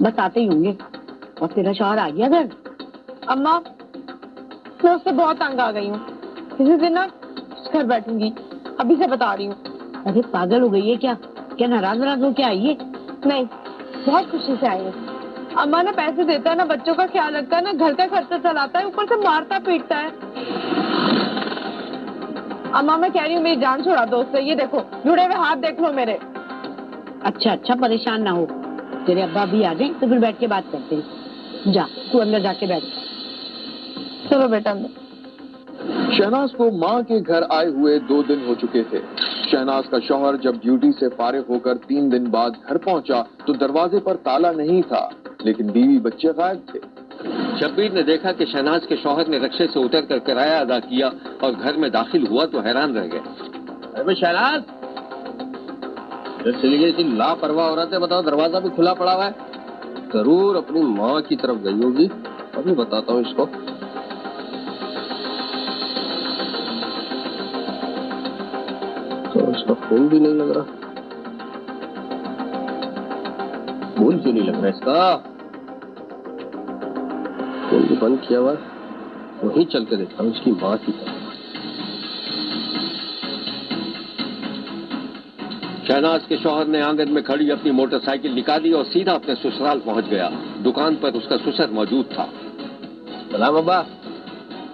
बस आते ही होंगे। और तेरा शौहर आ गया घर? अम्मा मैं उससे बहुत तंग आ गई हूँ, किसी दिन ना घर बैठूंगी, अभी से बता रही हूँ। अरे पागल हो गई है क्या? क्या नाराज हो क्या आई है? नहीं, बहुत खुशी से आई है। अम्मा ना पैसे देता है, ना बच्चों का ख्याल रखता है, ना घर का खर्चा चलाता है, ऊपर से मारता पीटता है। अम्मा मैं कह रही हूँ मेरी जान छुड़ा दो उससे। ये देखो जुड़े हुए हाथ देख लो मेरे। अच्छा परेशान ना हो, तेरे अब्बा भी आ जाए तो फिर बैठ के बात करते हैं। जा तू अंदर जाके बैठ। चलो बेटा। शहनाज को माँ के घर आए हुए 2 दिन हो चुके थे। शहनाज का शौहर जब ड्यूटी से फारिग होकर 3 दिन बाद घर पहुंचा तो दरवाजे पर ताला नहीं था, लेकिन बीवी बच्चे गायब थे। शब्बीर ने देखा कि शहनाज के शौहर ने रिक्शे से उतरकर किराया अदा किया और घर में दाखिल हुआ तो हैरान रह गए। अरे शहनाज, चली गई थी लापरवाह औरत है, बताओ दरवाजा भी खुला पड़ा हुआ है। जरूर अपनी माँ की तरफ गई होगी, अभी बताता हूँ इसको। तो इसका फोन भी नहीं लग रहा। फोन क्यों नहीं लग रहा इसका? फोन भी बंद किया हुआ, वहीं चल के देखता हूँ इसकी माँ की तरफ। शहनाज के शौहर ने आंगन में खड़ी अपनी मोटरसाइकिल निकाली और सीधा अपने ससुराल पहुंच गया। दुकान पर उसका ससुर मौजूद था। सलाम अब्बा।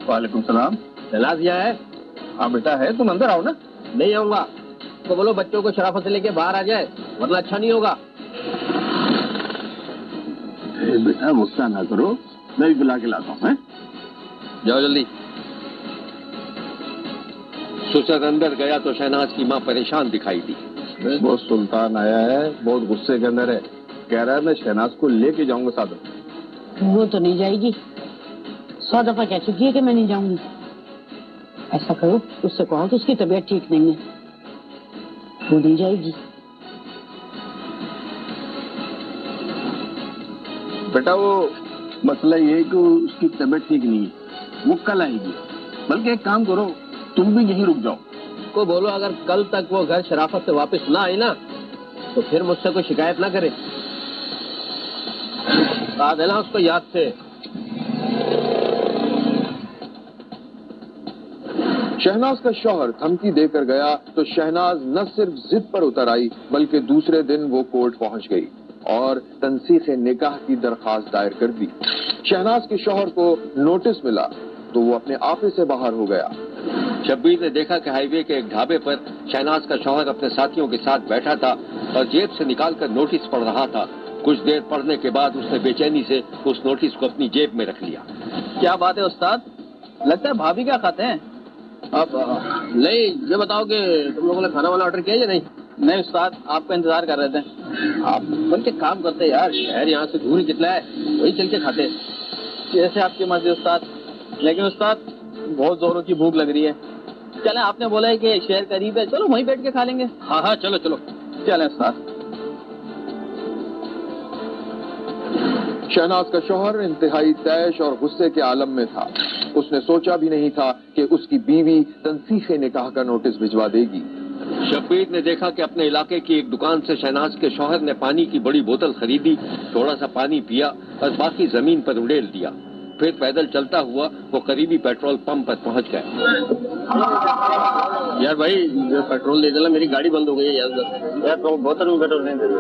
वालेकुम सलाम। शहनाज यहाँ है? हाँ बेटा है, तुम अंदर आओ ना। नहीं आऊंगा, तो बोलो बच्चों को शराफत से लेके बाहर आ जाए, वरना अच्छा नहीं होगा। बेटा गुस्सा ना करो, मैं भी बुला के लाता हूँ। जाओ जल्दी। ससुर अंदर गया तो शहनाज की माँ परेशान दिखाई दी। बहुत सुल्तान आया है, बहुत गुस्से के अंदर है। कह रहा है मैं शहनाज को लेके जाऊंगा साथ में। वो तो नहीं जाएगी, 100 दफा कह चुकी है कि मैं नहीं जाऊंगी। ऐसा करो, उससे कहो कि उसकी तबीयत ठीक नहीं है, वो नहीं जाएगी। बेटा वो मसला ये है कि उसकी तबीयत ठीक नहीं है, वो कल आएगी। बल्कि एक काम करो, तुम भी यहीं रुक जाओ। को बोलो अगर कल तक वो घर शराफत से वापस ना आई ना, तो फिर मुझसे कोई शिकायत ना करे। बता देना उसको याद से। शहनाज का शौहर धमकी देकर गया तो शहनाज न सिर्फ जिद पर उतर आई, बल्कि दूसरे दिन वो कोर्ट पहुंच गई और तंसीख निकाह की दरखास्त दायर कर दी। शहनाज के शौहर को नोटिस मिला तो वो अपने आपे से बाहर हो गया। शब्बीर ने देखा कि हाईवे के एक ढाबे पर शहनाज का शौहर अपने साथियों के साथ बैठा था और जेब से निकालकर नोटिस पढ़ रहा था। कुछ देर पढ़ने के बाद उसने बेचैनी से उस नोटिस को अपनी जेब में रख लिया। क्या बात है उस्ताद, लगता है भाभी क्या खाते हैं? अब नहीं, ये बताओ कि तुम लोगों ने खाना वाला ऑर्डर किया या नहीं? नहीं उस्ताद, आपका इंतजार कर रहे थे। आप बन के काम करते यार, शहर यहाँ से दूर कितना है, वही चल के खाते। जैसे आपकी मर्जी उस्ताद, लेकिन उस्ताद बहुत जोरों की भूख लग रही है। चले, आपने बोला है कि शहर करीब है, चलो वहीं बैठ के खा लेंगे। हाँ हाँ चलो चलो चले उस्ताद। शहनाज का शौहर इंतहाई तैश और गुस्से के आलम में था। उसने सोचा भी नहीं था कि उसकी बीवी तंसीख निकाह का नोटिस भिजवा देगी। शब्बीर ने देखा कि अपने इलाके की एक दुकान से शहनाज के शौहर ने पानी की बड़ी बोतल खरीदी, थोड़ा सा पानी पिया और बाकी जमीन पर उड़ेल दिया। फिर पैदल चलता हुआ वो करीबी पेट्रोल पंप पर पहुंच गया। यार भाई पेट्रोल दे देना, मेरी गाड़ी बंद हो गई है यार तो बोतल में पेट्रोल नहीं दे रहा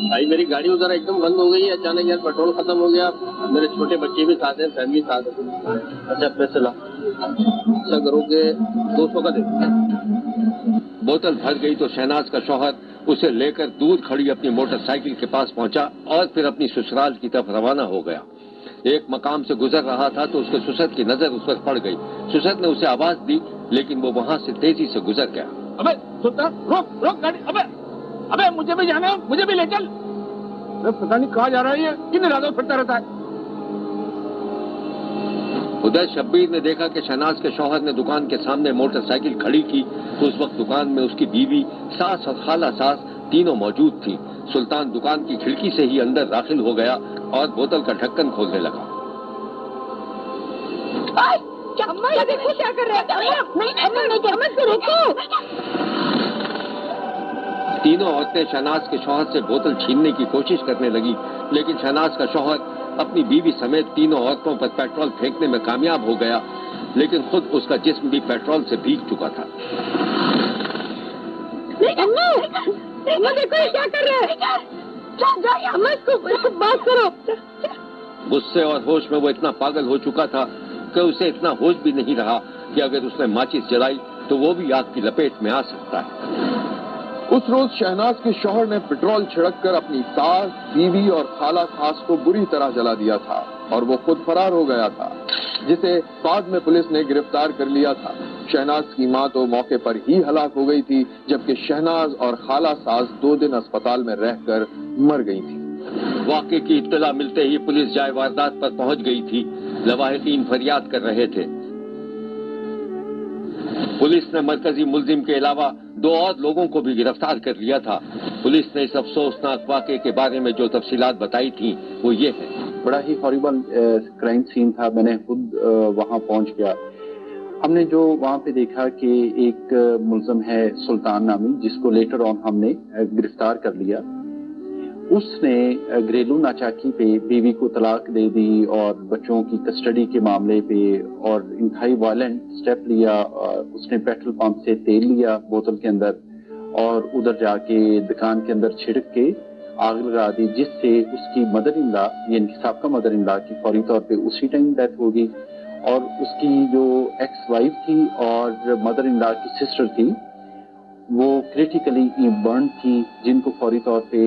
भाई, मेरी गाड़ी उधर एकदम बंद हो गई है अचानक यार, पेट्रोल खत्म हो गया। मेरे छोटे बच्चे भी साथ हैं, फैमिली साथ है। अच्छा पैसे ला, अच्छा करोगे 200 का दे। बोतल भर गई तो शहनाज का शौहर उसे लेकर दूर खड़ी अपनी मोटरसाइकिल के पास पहुंचा और फिर अपनी ससुराल की तरफ रवाना हो गया। एक मकाम से गुजर रहा था तो उसके ससुर की नजर उस पर पड़ गई। ससुर ने उसे आवाज दी, लेकिन वो वहां से तेजी से गुजर गया। अबे सुनता, रोक गाड़ी। अबे मुझे भी जाना है, मुझे भी ले चल। पता नहीं कहाँ जा रहा है ये, किन इरादों फिरता रहता है। उधर शब्बीर ने देखा कि शहनाज के शौहर ने दुकान के सामने मोटरसाइकिल खड़ी की। उस वक्त दुकान में उसकी बीवी, सास और खाला सास तीनों मौजूद थी। सुल्तान दुकान की खिड़की से ही अंदर दाखिल हो गया और बोतल का ढक्कन खोलने लगा। अम्मा ये देखो क्या कर रहे हैं। تینوں عورتیں شہناز کے شوہر سے بوتل چھیننے کی کوشش کرنے لگی، لیکن شہناز کا شوہر اپنی بیوی سمیت تینوں عورتوں پر پیٹرول پھینکنے میں کامیاب ہو گیا، لیکن خود اس کا جسم بھی پیٹرول سے بھیگ چکا تھا۔ دیکھو یہ کیا کر رہا ہے، اس کو بات کرو۔ غصے اور ہوش میں وہ اتنا پاگل ہو چکا تھا کہ اسے اتنا ہوش بھی نہیں رہا کہ اگر اس نے ماچس جلائی تو وہ بھی آگ کی لپیٹ میں آ سکتا ہے۔ اس روز شہناز کے شوہر نے پٹرول چھڑک کر اپنی ساس، بیوی اور خالہ خاص کو بری طرح جلا دیا تھا اور وہ خود فرار ہو گیا تھا، جسے بعد میں پولیس نے گرفتار کر لیا تھا۔ شہناز کی ماں تو موقع پر ہی ہلاک ہو گئی تھی، جبکہ شہناز اور خالہ ساس 2 دن اسپتال میں رہ کر مر گئی تھی۔ واقعے کی اطلاع ملتے ہی پولیس جائے واردات پر پہنچ گئی تھی۔ لواحقین فریاد کر رہے تھے۔ پولیس نے مرکزی ملزم کے علاوہ 2 اور لوگوں کو بھی گرفتار کر لیا تھا۔ پولیس نے اس افسوسناک واقعے کے بارے میں جو تفصیلات بتائی تھیں وہ یہ ہے۔ بڑا ہی ہاریبل کرائم سین تھا، میں نے خود وہاں پہنچ گیا۔ ہم نے جو وہاں پہ دیکھا کہ ایک ملزم ہے سلطان نامی، جس کو لیٹر آن ہم نے گرفتار کر لیا۔ اس نے گھریلو ناچاکی پہ بیوی کو طلاق دے دی اور بچوں کی کسٹڈی کے معاملے پہ اور انتہائی وائلنٹ سٹیپ لیا۔ اس نے پیٹرول پمپ سے تیل لیا بوتل کے اندر اور ادھر جا کے دکان کے اندر چھڑک کے آگ لگا دی، جس سے اس کی مدر ان لا یعنی سابقہ مدر ان لا کی فوری طور پہ اسی ٹائم ڈیتھ ہو گئی، اور اس کی جو ایکس وائف تھی اور مدر ان لا کی سسٹر تھی وہ کریٹیکلی برن تھی، جن کو فوری طور پہ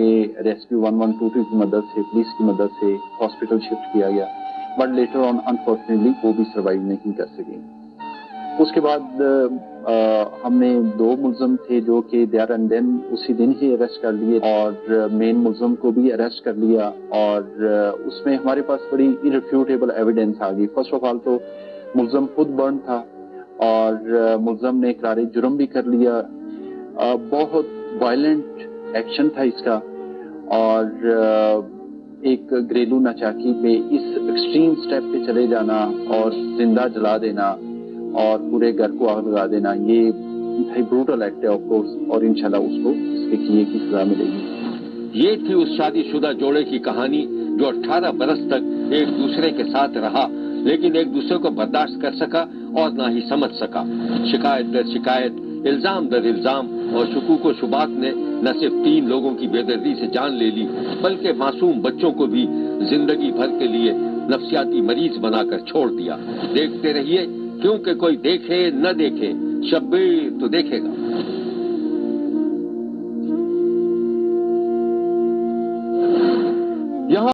ریسکیو 1122 کی مدد سے، پولیس کی مدد سے ہاسپٹل شفٹ کیا گیا، بٹ لیٹر آن انفارچونیٹلی وہ بھی سروائیو نہیں کر سکے۔ اس کے بعد ہم نے 2 ملزم تھے جو کہ دیئر اینڈ دین اسی دن ہی اریسٹ کر لیے، اور مین ملزم کو بھی اریسٹ کر لیا، اور اس میں ہمارے پاس بڑی irrefutable ایویڈنس آ گئی۔ فرسٹ آف آل تو ملزم خود برن تھا اور ملزم نے اقرار جرم بھی کر لیا۔ بہت وائلنٹ ایکشن تھا اس کا، اور ایک گھریلو ناچاکی میں اس ایکسٹریم سٹیپ پہ چلے جانا اور زندہ جلا دینا اور پورے گھر کو آگ لگا دینا، یہ انتہائی بروٹل ایکٹ ہے آف کورس، اور انشاءاللہ اس کو اس کے کیے کی سزا ملے گی۔ یہ تھی اس شادی شدہ جوڑے کی کہانی جو 18 برس تک ایک دوسرے کے ساتھ رہا، لیکن ایک دوسرے کو برداشت کر سکا اور نہ ہی سمجھ سکا۔ شکایت در شکایت، الزام در الزام اور شکوک و شبہات نے نہ صرف 3 لوگوں کی بے دردی سے جان لے لی، بلکہ معصوم بچوں کو بھی زندگی بھر کے لیے نفسیاتی مریض بنا کر چھوڑ دیا۔ دیکھتے رہیے، کیونکہ کوئی دیکھے نہ دیکھے، شبیر تو دیکھے گا۔